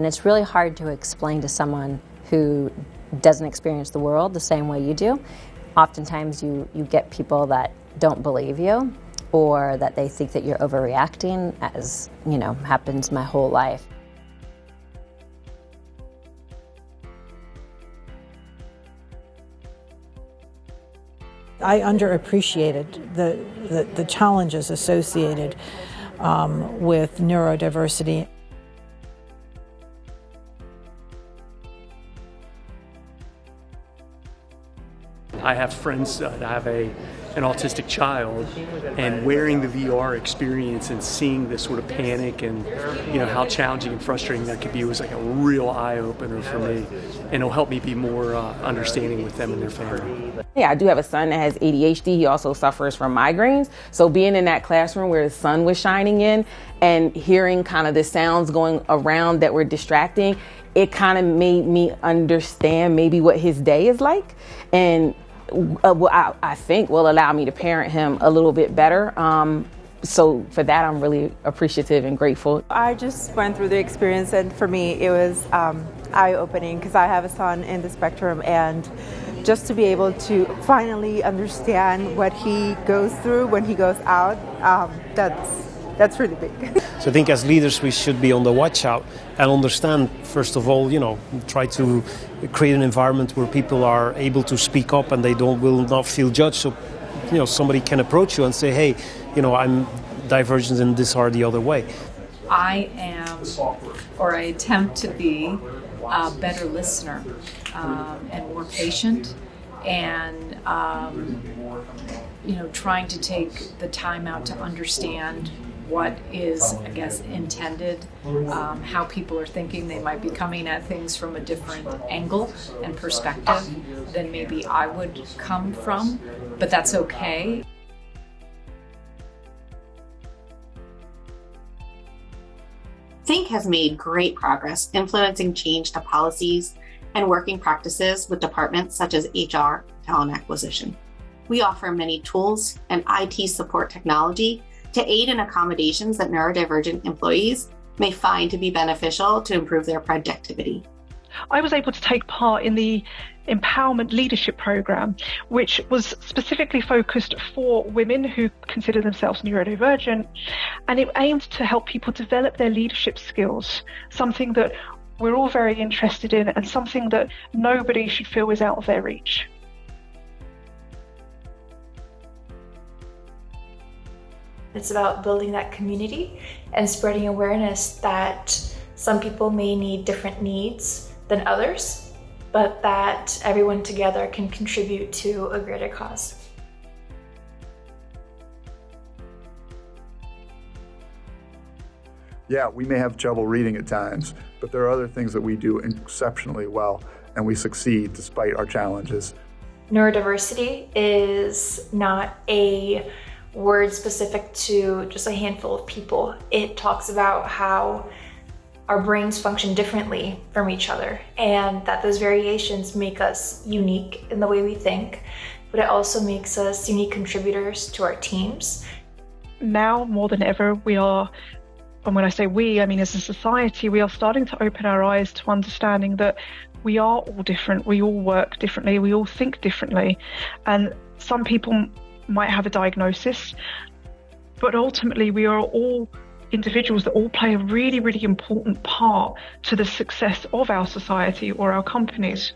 And it's really hard to explain to someone who doesn't experience the world the same way you do. Oftentimes you get people that don't believe you, or that they think that you're overreacting, as happens my whole life. I underappreciated the challenges associated with neurodiversity. I have friends that have an autistic child, and wearing the VR experience and seeing this sort of panic and how challenging and frustrating that could be was like a real eye-opener for me, and it'll help me be more understanding with them and their family. Yeah, I do have a son that has ADHD. He also suffers from migraines. So being in that classroom where the sun was shining in and hearing kind of the sounds going around that were distracting, it kind of made me understand maybe what his day is like, and I think will allow me to parent him a little bit better. So for that, I'm really appreciative and grateful. I just went through the experience, and for me, it was eye-opening because I have a son in the spectrum, and just to be able to finally understand what he goes through when he goes out, that's really big. So I think as leaders we should be on the watch out and understand, first of all, try to create an environment where people are able to speak up and they will not feel judged. So, somebody can approach you and say, hey, I'm divergent in this or the other way. I am, or I attempt to be, a better listener and more patient, and trying to take the time out to understand what is, I guess, intended, how people are thinking. They might be coming at things from a different angle and perspective than maybe I would come from, but that's okay. Think has made great progress influencing change to policies and working practices with departments such as HR, talent acquisition. We offer many tools and IT support technology to aid in accommodations that neurodivergent employees may find to be beneficial to improve their productivity. I was able to take part in the Empowerment Leadership Program, which was specifically focused for women who consider themselves neurodivergent, and it aimed to help people develop their leadership skills, something that we're all very interested in and something that nobody should feel is out of their reach. It's about building that community and spreading awareness that some people may need different needs than others, but that everyone together can contribute to a greater cause. Yeah, we may have trouble reading at times, but there are other things that we do exceptionally well, and we succeed despite our challenges. Neurodiversity is not a word specific to just a handful of people. It talks about how our brains function differently from each other, and that those variations make us unique in the way we think, but it also makes us unique contributors to our teams. Now more than ever, we are, and when I say we, I mean as a society, we are starting to open our eyes to understanding that we are all different, we all work differently, we all think differently, and some people might have a diagnosis, but ultimately we are all individuals that all play a really, really important part to the success of our society or our companies.